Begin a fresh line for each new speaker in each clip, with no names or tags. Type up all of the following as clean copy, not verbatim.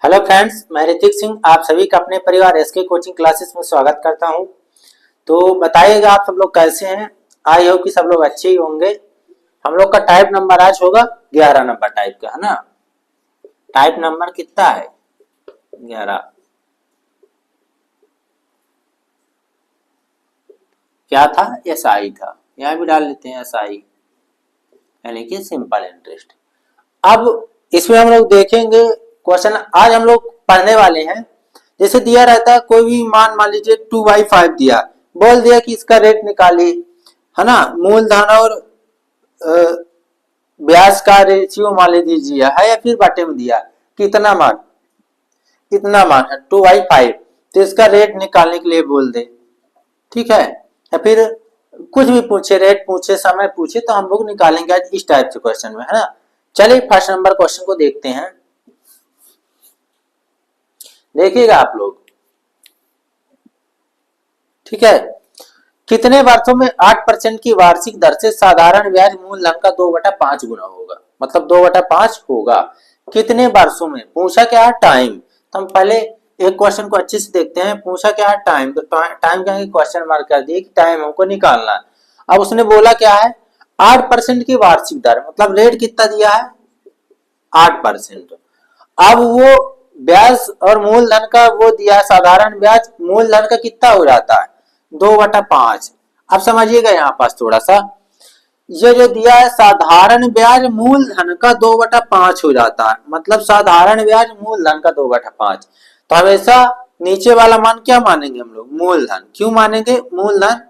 Hello friends, मैं ऋतिक सिंह आप सभी का अपने परिवार एसके कोचिंग क्लासेस में स्वागत करता हूं। तो बताइएगा आप सब लोग कैसे हैं। आई होप कि सब लोग अच्छे ही होंगे। हम लोग का टाइप नंबर आज होगा 11 नंबर टाइप का, है ना। टाइप नंबर कितना है? 11। क्या था? एसआई था। यहाँ भी डाल लेते हैं एसआई, यानी कि सिंपल इंटरेस्ट। अब इसमें हम लोग देखेंगे क्वेश्चन आज हम लोग पढ़ने वाले हैं। जैसे दिया रहता है कोई भी मान लीजिए 2/5 दिया, बोल दिया कि इसका रेट निकालिए, है ना। मूलधन और ब्याज का रेशियो मान लीजिए है, या फिर बाटे में दिया कितना मान, कितना मान है 2/5, तो इसका रेट निकालने के लिए बोल दे, ठीक है। या फिर कुछ भी पूछे, रेट पूछे, समय पूछे, तो हम लोग निकालेंगे आज इस टाइप से क्वेश्चन में, है ना। चलिए फर्स्ट नंबर क्वेश्चन को देखते हैं। देखिएगा आप लोग, ठीक है। कितने वर्षों में 8% की वार्षिक दर से साधारण ब्याज मूलधन का 2/5 गुना होगा, मतलब 2/5 होगा। कितने वर्षों में पूछा, क्या है टाइम। तो हम पहले एक क्वेश्चन को अच्छे से देखते हैं। पूछा क्या है टाइम, तो टाइम क्या है, क्वेश्चन मार्क कर दिए कि टाइम हमको निकालना है। अब उसने बोला क्या है 8% की वार्षिक दर, मतलब रेट कितना दिया है 8%। अब वो ब्याज और मूलधन का वो दिया, साधारण ब्याज मूलधन का कितना हो जाता है 2/5। अब समझिएगा यहाँ पास थोड़ा सा, ये जो दिया है साधारण ब्याज मूलधन का 2/5 हो जाता है, मतलब साधारण ब्याज मूलधन का 2/5। तो हमेशा नीचे वाला मान क्या मानेंगे हम लोग, मूलधन। क्यों मानेंगे, मूलधन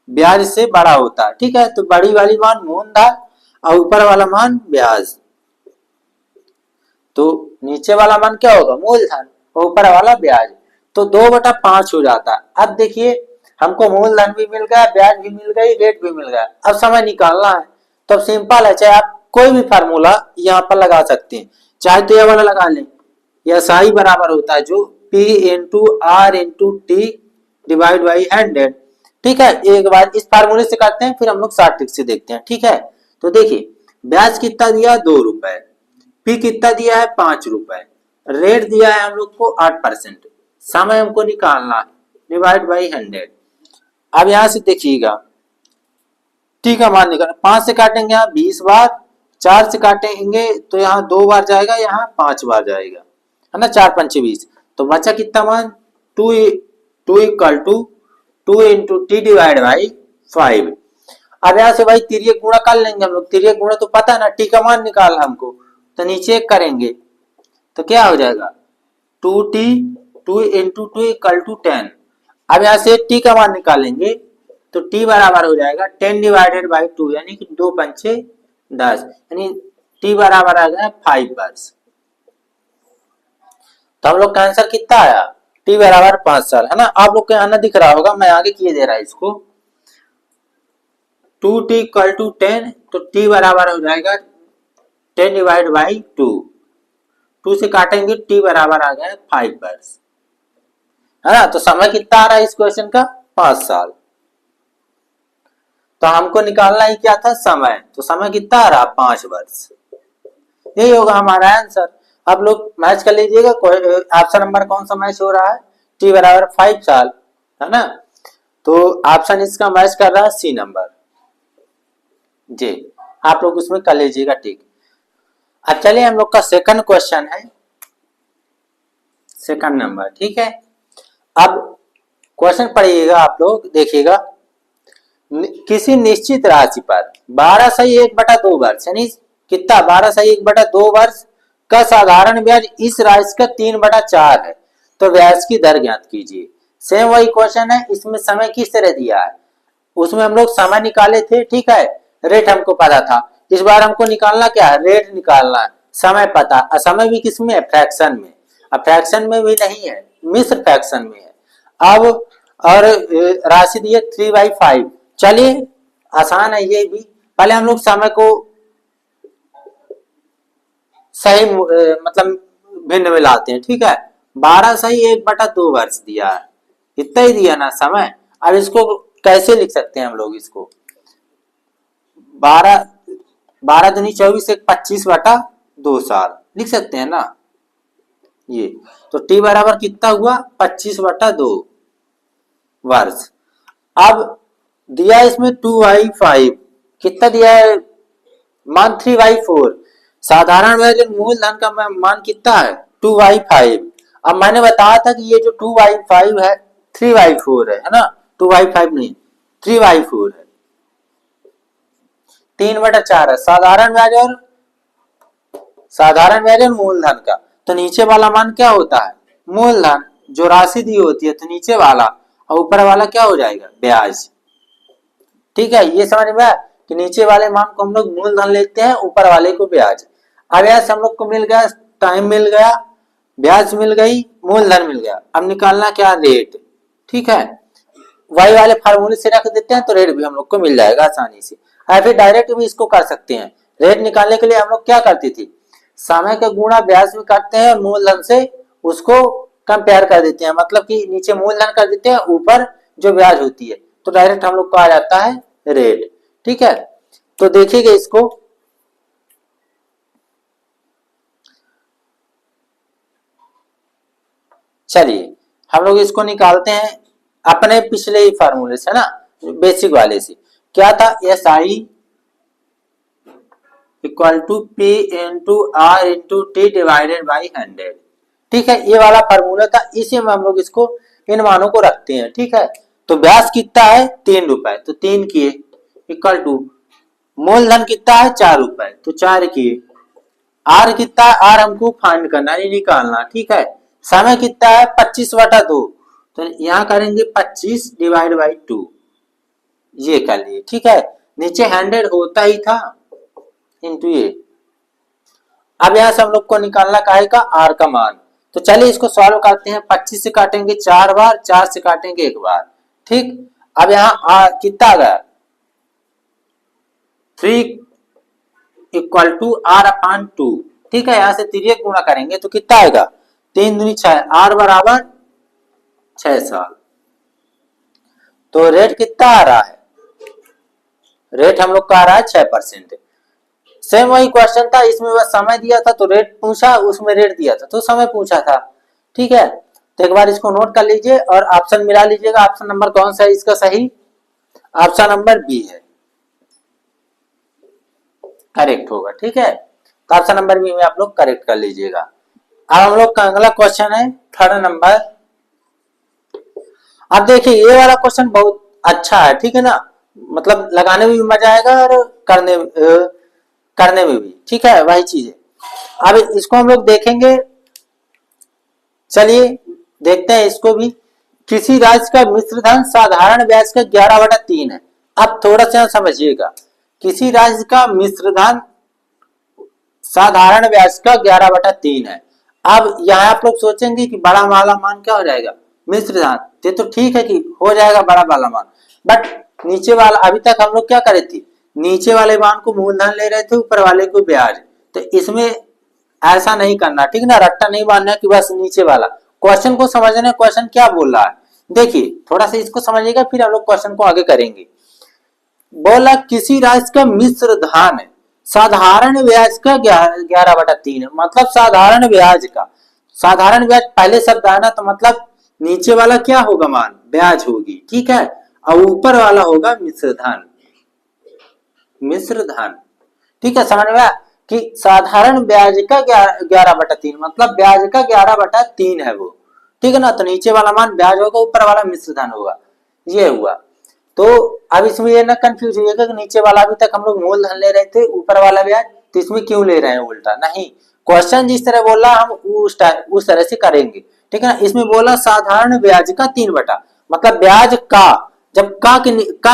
ब्याज से बड़ा होता है, ठीक है। तो बड़ी वाली मान मूलधन और ऊपर वाला मान ब्याज, तो नीचे वाला मान क्या होगा मूलधन और ऊपर वाला ब्याज, तो 2/5 हो जाता है। अब देखिए हमको मूलधन भी मिल गया, ब्याज भी मिल गई, रेट भी मिल गया। अब समय निकालना है, तो अब सिंपल है, चाहे आप कोई भी फार्मूला यहाँ पर लगा सकते हैं, चाहे तो ये वाला लगा लें। यह साई बराबर होता है जो P into R into T divide by 100, ठीक है। एक बार इस फार्मूले से करते हैं, फिर हम लोग शॉर्ट ट्रिक से देखते हैं, ठीक है। तो देखिए ब्याज कितना दिया 2 रुपए, पी कितना दिया है 5 रुपए, रेट दिया है हम लोग को 8%, समय हमको निकालना है डिवाइड बाई 100। अब यहां से देखिएगा टी का मान निकाल, 5 से काटेंगे यहाँ 20 बार, 4 से काटेंगे तो यहाँ 2 बार जाएगा, यहाँ 5 बार जाएगा, है ना। 4×5 = 20, तो बचा कितना मान 2 2 equal to 2 into T divide by 5। अब यहाँ से भाई तिर्यक गुणा कर लेंगे हम लोग, तिर्यक गुणा तो पता है ना, टी का मान निकालना हमको, तो नीचे करेंगे तो क्या हो जाएगा 2t 2 इंटू 2 इक्वल टू 10। अब यहाँ से t का मान निकालेंगे तो t बराबर हो जाएगा 10 डिवाइडेड बाई 2, यानी कि 2×5 = 10, यानी t बराबर आ गया 5 वर्ष। तो हम लोग का आंसर कितना आया, t बराबर 5 साल, है ना। आप लोग को आना दिख रहा होगा, मैं आगे किए दे रहा है इसको। 2t इक्वल टू 10, तो t बराबर हो जाएगा 10 डिवाइड बाई 2, 2 से काटेंगे t बराबर आ गया 5 वर्ष, है ना। तो समय कितना आ रहा है इस क्वेश्चन का 5 साल। तो हमको निकालना ही क्या था समय, तो समय कितना आ रहा 5 वर्ष, यही होगा हमारा आंसर। आप लोग मैच कर लीजिएगा, ऑप्शन नंबर कौन सा मैच हो रहा है, t बराबर 5 साल, है ना। तो ऑप्शन इसका मैच कर रहा है सी नंबर जी, आप लोग उसमें कर लीजिएगा, ठीक। अब चलिए हम लोग का सेकंड क्वेश्चन है, सेकंड नंबर, ठीक है। अब क्वेश्चन पढ़िएगा आप लोग, देखिएगा किसी निश्चित राशि पर 12/1/2 वर्ष, यानी कितना 12/1/2 वर्ष का साधारण ब्याज इस राशि का 3/4 है, तो ब्याज की दर ज्ञात कीजिए। सेम वही क्वेश्चन है, इसमें समय किस तरह दिया है, उसमें हम लोग समय निकाले थे, ठीक है। रेट हमको पता था, इस बार हमको निकालना क्या है, रेट निकालना है। समय पता, समय भी किस में है, फ्रैक्शन में। अब फ्रैक्शन में भी नहीं है, मिश्र फ्रैक्शन में है। अब और राशि दी है 3/5। चलिए आसान है ये भी, पहले हम लोग समय को सही मतलब भिन्न में लाते हैं, ठीक है। 12/1/2 वर्ष दिया है, इतना ही दिया ना समय। अब इसको कैसे लिख सकते हैं हम लोग, इसको 12 12 दूनी 24 1 25/2 साल लिख सकते हैं ना। ये तो टी बराबर कितना हुआ 25/2 वर्ष। अब दिया इसमें 2/5 कितना दिया है मान 3/4। साधारण ब्याज मूलधन का मान कितना है 2/5। अब मैंने बताया था कि ये जो 2/5 है 3/4 है ना 2/5 नहीं 3/4 है 3/4 है साधारण ब्याज और मूलधन का। तो नीचे वाला मान क्या होता है मूलधन जो राशि दी होती है तो नीचे वाला और ऊपर वाला क्या हो जाएगा ब्याज। ठीक है ये समझ में आया कि नीचे वाले मान को हम लोग मूलधन लेते हैं ऊपर वाले को ब्याज। अब ऐसे हम लोग को मिल गया टाइम मिल गया ब्याज मिल गई मूलधन मिल गया। अब निकालना क्या रेट। ठीक है वाई वाले फार्मूले से रख देते हैं तो रेट भी हम लोग को मिल जाएगा आसानी से। या फिर डायरेक्ट भी इसको कर सकते हैं। रेट निकालने के लिए हम लोग क्या करते थे समय का गुणा ब्याज में करते हैं और मूलधन से उसको कंपेयर कर देते हैं मतलब कि नीचे मूलधन कर देते हैं ऊपर जो ब्याज होती है तो डायरेक्ट हम लोग को आ जाता है रेट। ठीक है तो देखिएगा इसको चलिए हम लोग इसको निकालते हैं अपने पिछले ही फार्मूले से ना बेसिक वाले से। क्या था S I equal to P into R into T divided by 100। ठीक है ये वाला फार्मूला था इसी में हम लोग इसको इन मानों को रखते हैं। ठीक है तो ब्याज कितना है 3 रुपए तो 3 किए इक्वल टू मूलधन कितना है 4 रुपए तो 4 किए आर कितना है आर हमको फाइंड करना है निकालना। ठीक है समय कितना है 25/2 तो यहाँ करेंगे 25 डिवाइड बाई 2 ये कर लिए। ठीक है नीचे 100 होता ही था इंटू ये। अब यहाँ से हम लोग को निकालना काहे का आर का मान। तो चलिए इसको सॉल्व करते हैं 25 से काटेंगे 4 बार 4 से काटेंगे 1 बार। ठीक अब यहाँ आर कितना आ गया 3 इक्वल टू R/2। ठीक है यहाँ से तिर्यक गुणा करेंगे तो कितना आएगा 3 दूनी 6 आर बराबर 6 साल। तो रेट कितना आ रहा है रेट हम लोग का आ रहा है 6%। सेम वही क्वेश्चन था इसमें बस समय दिया था तो रेट पूछा उसमें रेट दिया था तो समय पूछा था। ठीक है तो एक बार इसको नोट कर लीजिए और ऑप्शन मिला लीजिएगा। ऑप्शन नंबर कौन सा है इसका सही ऑप्शन नंबर बी है करेक्ट होगा। ठीक है तो ऑप्शन नंबर बी में आप लोग करेक्ट कर लीजिएगा। अब हम लोग का अगला क्वेश्चन है 3rd नंबर। अब देखिए ये वाला क्वेश्चन बहुत अच्छा है। ठीक है ना मतलब लगाने में भी मजा आएगा और करने में भी। ठीक है वही चीज है। अब इसको हम लोग देखेंगे चलिए देखते हैं इसको भी। किसी राज्य का मिश्र धन साधारण ब्याज का 11/3 है। अब थोड़ा सा समझिएगा किसी राज्य का मिश्र धन साधारण ब्याज का 11/3 है। अब यहाँ आप लोग सोचेंगे कि बड़ा वाला मान क्या हो जाएगा मिश्र धन ये तो ठीक है कि हो जाएगा बड़ा वाला मान बट नीचे वाला अभी तक हम लोग क्या करे थे नीचे वाले मान को मूलधन ले रहे थे ऊपर वाले को ब्याज। तो इसमें ऐसा नहीं करना ठीक ना रट्टा नहीं बांधना कि बस नीचे वाला। क्वेश्चन को समझना क्वेश्चन क्या बोल रहा है देखिए थोड़ा सा इसको समझिएगा फिर हम लोग क्वेश्चन को आगे करेंगे। बोला किसी राज्य का मिश्र धन साधारण ब्याज का 11/3 है मतलब साधारण ब्याज पहले शब्द आना तो मतलब नीचे वाला क्या होगा मान ब्याज होगी। ठीक है और ऊपर वाला होगा मिश्र धन। ठीक है समझ में कि साधारण ब्याज का 11/3 मतलब ब्याज का 11/3 है वो। ठीक है ना तो नीचे वाला मान ब्याज होगा ऊपर वाला मिश्र धन होगा ये हुआ। तो अब इसमें ये ना कंफ्यूज होइएगा कि नीचे वाला अभी तक हम लोग मूलधन ले रहे थे ऊपर वाला ब्याज तो इसमें क्यों ले रहे हैं उल्टा नहीं क्वेश्चन जिस तरह बोला हम उस तरह से करेंगे। ठीक है ना इसमें बोला साधारण ब्याज का 3/, मतलब ब्याज का जब का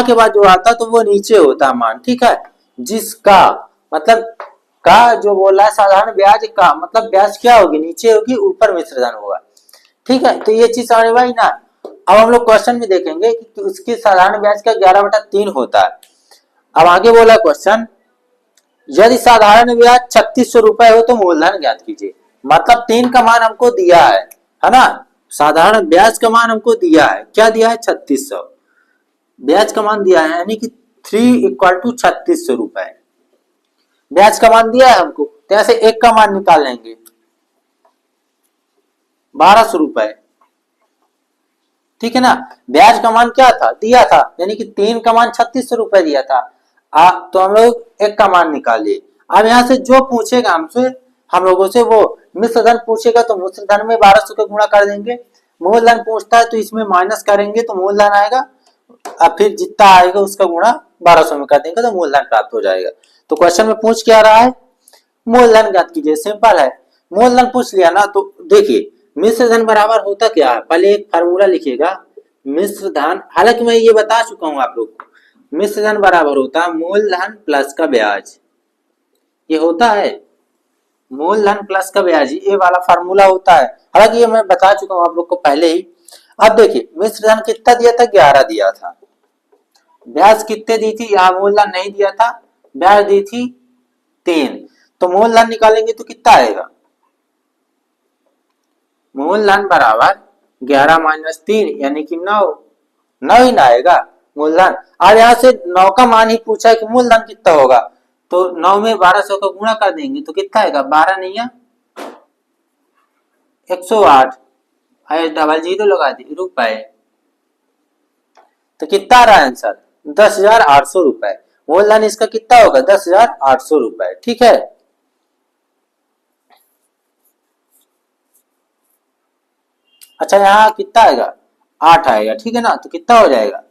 के बाद जो आता तो वो नीचे होता मान। ठीक है जिसका मतलब का जो बोला साधारण ब्याज का मतलब ब्याज क्या होगी नीचे होगी ऊपर मिश्र धन होगा। ठीक है तो ये चीज समझ में आई ना। अब हम लोग क्वेश्चन में देखेंगे कि उसकी साधारण ब्याज का 11/3 होता है। अब आगे बोला क्वेश्चन यदि साधारण ब्याज 3600 रुपए हो तो मूलधन ज्ञात कीजिए। मतलब 3 का मान हमको दिया है ना साधारण ब्याज का मान हमको दिया है क्या दिया है 3600 ब्याज का मान दिया है यानी कि 3 इक्वल टू 3600 रुपए ब्याज का मान दिया है हमको तो ऐसे 1 का मान निकाल लेंगे 1200 रुपए, ठीक है ना। ब्याज का मान क्या था, दिया था, यानी कि 3 का मान 3600 रुपए दिया था। तो हम लोग 1 का मान निकालिए। अब यहाँ से जो पूछेगा हमसे, हम लोगों से, वो मिश्र धन पूछेगा तो मिश्र धन में 1200 का गुणा कर देंगे। मूलधन पूछता है तो इसमें माइनस करेंगे तो मूलधन आएगा, अब फिर जितना आएगा उसका गुणा 1200 में कर देंगे तो मूलधन प्राप्त हो जाएगा। तो क्वेश्चन में पूछ क्या रहा है, मूलधन ज्ञात कीजिए, सिंपल है। मूलधन पूछ लिया ना, तो देखिए मिश्र धन बराबर होता क्या है, पहले एक फार्मूला लिखिएगा। मिश्र धन, हालांकि मैं ये बता चुका हूं आप लोग को, मिश्र धन बराबर होता है मूलधन प्लस का ब्याज, ये होता है मूलधन प्लस का ब्याज, ये वाला फार्मूला होता है। हालांकि ये मैं बता चुका हूं आप लोग को पहले ही। अब देखिए मिश्र धन कितना दिया था, 11 दिया था। ब्याज कितने दी थी, यहाँ मूलधन नहीं दिया था, ब्याज दी थी 3। तो मूलधन निकालेंगे तो कितना आएगा, मूलधन बराबर 11 माइनस 3 यानी कि 9, 9 ही ना आएगा मूलधन। अब यहाँ से 9 का मान ही पूछा है कि मूलधन कितना होगा, तो 9 में 1200 का गुणा कर देंगे तो कितना आएगा, 12 नहीं है 108, डबल जीरो लगा दी रुपए, तो कितना आ रहा है आंसर, 10,800 रुपए। मूलधन इसका कितना होगा, 10,800 रुपए, ठीक है। अच्छा यहाँ कितना आएगा, 8 आएगा, ठीक है ना, तो कितना हो जाएगा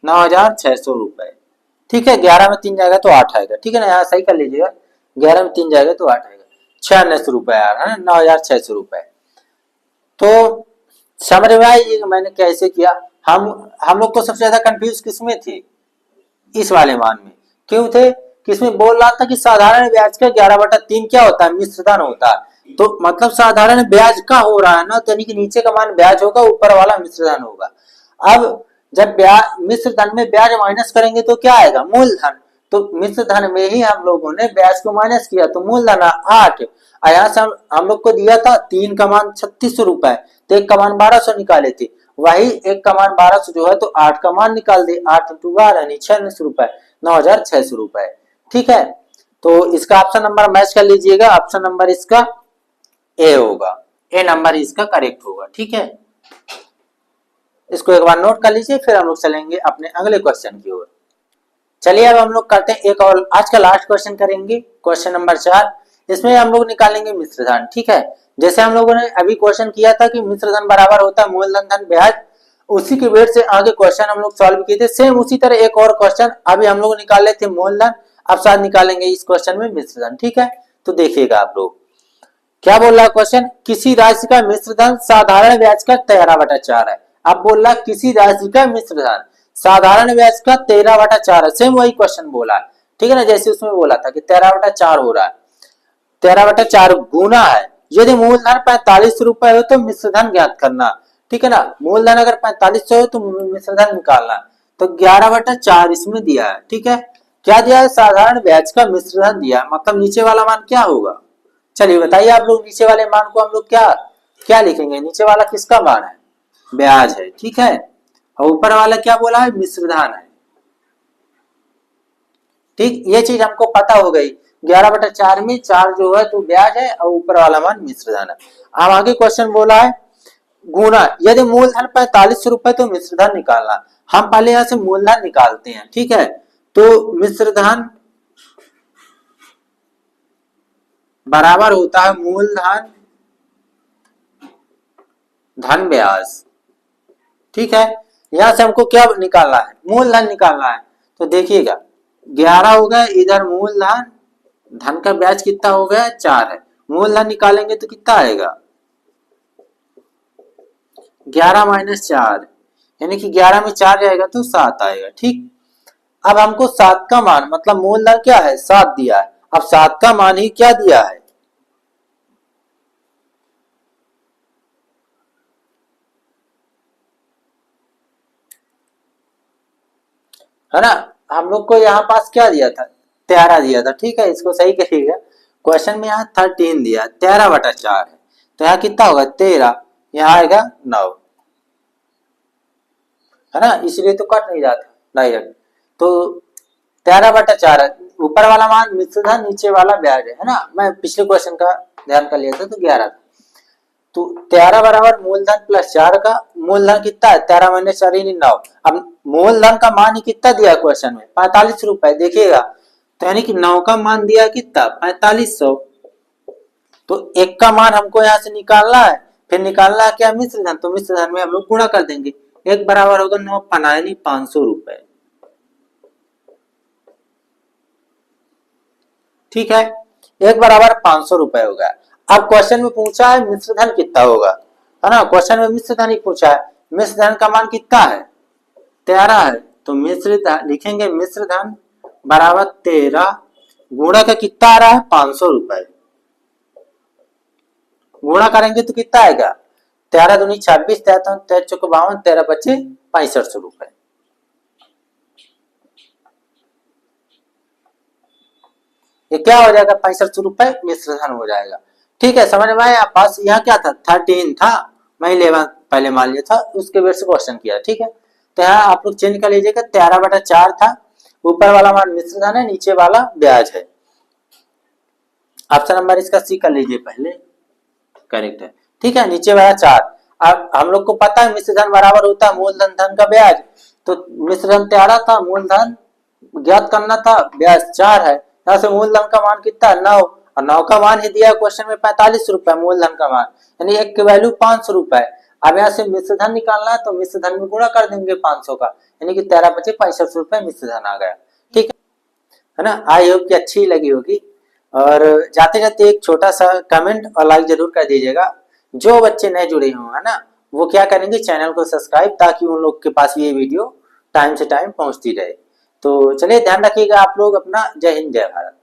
9,600 रुपए, ठीक है। 11 में 3 जाएगा तो 8 आएगा, ठीक है ना, यहाँ सही कर लीजिएगा, 11 में 3 जाएगा तो 8 आएगा, 9600 रुपए आ रहा है, 9,600 रुपए। तो समझ में आई मैंने कैसे किया। हम लोग को सबसे ज्यादा कंफ्यूज किसमें थे, इस वाले मान में। क्यों थे, किसमें बोल रहा था कि साधारण ब्याज का 11/3 क्या होता है, मिश्रधन होता है। तो मतलब साधारण ब्याज का हो रहा है ना, तो यानी कि नीचे का मान ब्याज होगा, ऊपर वाला मिश्रधन होगा। अब जब ब्याज मिश्र धन में ब्याज माइनस करेंगे तो क्या आएगा, मूलधन। तो मिश्र धन में ही हम लोगों ने ब्याज को माइनस किया तो मूलधन 8। यहाँ से हम लोग को दिया था 3 का मान 3600 रुपए, तो 1 का मान 1200 निकाले थे, वही 1 का मान 1200 जो है तो 8 का मान निकाल दे, 8 इंटू 12 यानी 9600 रुपए, 9,600 रुपए, ठीक है। तो इसका ऑप्शन नंबर मैच कर लीजिएगा, ऑप्शन नंबर इसका ए होगा, ए नंबर इसका करेक्ट होगा, ठीक है। इसको एक बार नोट कर लीजिए, फिर हम लोग चलेंगे अपने अगले क्वेश्चन की ओर। चलिए अब हम लोग करते हैं एक और, आज का लास्ट क्वेश्चन करेंगे, क्वेश्चन नंबर 4। इसमें हम लोग निकालेंगे मिश्रधन, ठीक है। जैसे हम लोगों ने अभी क्वेश्चन किया था कि मिश्रधन बराबर होता है मूलधन धन ब्याज, उसी के बेस से आगे क्वेश्चन हम लोग सॉल्व किए थे। सेम उसी तरह एक और क्वेश्चन अभी हम लोग निकाले थे मूलधन, अब साथ निकालेंगे इस क्वेश्चन में मिश्रधन, ठीक है। तो देखिएगा आप लोग क्या बोल रहा है क्वेश्चन, किसी राशि का मिश्रधन साधारण ब्याज का 13/4 है। अब बोल रहा किसी राशि का मिश्रधन साधारण ब्याज का 13/4 है, सेम वही क्वेश्चन बोला, ठीक है ना, जैसे उसमें बोला था कि 13/4 हो रहा है, 13/4 गुना है। यदि मूलधन 4500 रुपए हो तो मिश्रधन ज्ञात करना, ठीक है ना। मूलधन अगर 4500 हो तो मिश्रधन निकालना, तो 11/4 इसमें दिया है, ठीक है। क्या दिया है, साधारण ब्याज का मिश्रधन दिया, मतलब नीचे वाला मान क्या होगा। चलिए बताइए आप लोग, नीचे वाले मान को हम लोग क्या क्या लिखेंगे, नीचे वाला किसका मान है, ब्याज है, ठीक है। और ऊपर वाला क्या बोला है, मिश्रधन है, ठीक। ये चीज हमको पता हो गई, 11/4 में 4 जो है तो ब्याज है और ऊपर वाला मान मिश्रधन है। अब आगे क्वेश्चन बोला है गुना, यदि मूलधन 4500 रुपए तो मिश्रधन निकालना। हम पहले यहां से मूलधन निकालते हैं, ठीक है। तो मिश्रधन बराबर होता है मूलधन धन ब्याज, ठीक है। यहां से हमको क्या निकालना है, मूलधन निकालना है। तो देखिएगा 11 हो गया, इधर मूलधन, धन का ब्याज कितना हो गया 4 है, मूलधन निकालेंगे तो कितना आएगा 11 माइनस 4, यानी कि 11 में 4 जाएगा तो 7 आएगा, ठीक। अब हमको 7 का मान, मतलब मूलधन क्या है 7 दिया है, अब 7 का मान ही क्या दिया है ना। हम लोग को यहाँ पास क्या दिया था, 13 दिया था, ठीक है। इसको सही करिएगा, क्वेश्चन में यहाँ 13 दिया, 13/4 है, तो यहाँ कितना होगा 13, यहाँ आएगा 9, है ना, इसलिए तो कट नहीं जाता डायरेक्ट। तो 13/4 है, ऊपर वाला मान मिश्रधन, नीचे वाला ब्याज है ना। मैं पिछले क्वेश्चन का ध्यान कर लिया था तो 11 था। तो 13 बराबर मूलधन प्लस 4 का मूलधन कितना है, 13 माइनस 4 यानी 9। अब मूलधन का मान ही कितना दिया क्वेश्चन में, 45 रुपए, देखिएगा। तो यानी कि 9 का मान दिया कितना, 4500। तो एक का मान हमको यहाँ से निकालना है, फिर निकालना है क्या, मिश्र धन। तो मिश्र धन में हम लोग गुणा कर देंगे। एक बराबर होगा 9 पना यानी 500 रुपए। ठीक है, एक बराबर 500 रुपए हो गया। अब क्वेश्चन में पूछा है मिश्र धन कितना होगा, है ना। क्वेश्चन में मिश्र धन ही पूछा है। मिश्र धन का मान कितना है, 13 है। तो मिश्र धन लिखेंगे, मिश्र धन बराबर 13 गुणा का कितना आ रहा है, 500 रुपए। गुणा करेंगे तो कितना आएगा, 13 दूनी 26, 13 चौक 52, 13 बचे 6500 रुपए। ये क्या हो जाएगा, 6500 रुपए मिश्र धन हो जाएगा। ठीक है, समझ में आया। पास यहाँ क्या था, 13 था, मैं 11 पहले मान लिया था, उसके बेस से क्वेश्चन किया। ठीक है, तो यहाँ आप लोग चेंज कर लीजिएगा, 13/4 था, ऊपर वाला मान मिश्र धन है, नीचे वाला ब्याज है। ऑप्शन नंबर इसका सी कर लीजिए पहले, करेक्ट है। ठीक है, नीचे वाला 4। अब हम लोग को पता है मिश्र धन बराबर होता है मूलधन धन का ब्याज। तो मिश्र धन 13 था, मूलधन ज्ञात करना था, ब्याज 4 है। यहाँ से मूलधन का मान कितना है, 9, और 9 का मान ही दिया क्वेश्चन में 45 रुपए मूलधन का मान, यानी एक की वैल्यू 500 रुपए। अब यहाँ से मिश्र धन निकालना है, तो मिश्र धन में गुणा कर देंगे 500 का, यानी कि 13 बचे 6500 रुपए मिश्र धन आ गया। ठीक है ना। आई होप कि अच्छी लगी होगी। और जाते जाते एक छोटा सा कमेंट और लाइक जरूर कर दीजिएगा। जो बच्चे नए जुड़े हों, है ना, वो क्या करेंगे, चैनल को सब्सक्राइब, ताकि उन लोग के पास ये वीडियो टाइम से टाइम पहुंचती रहे। तो चलिए, ध्यान रखिएगा आप लोग अपना। जय हिंद, जय भारत।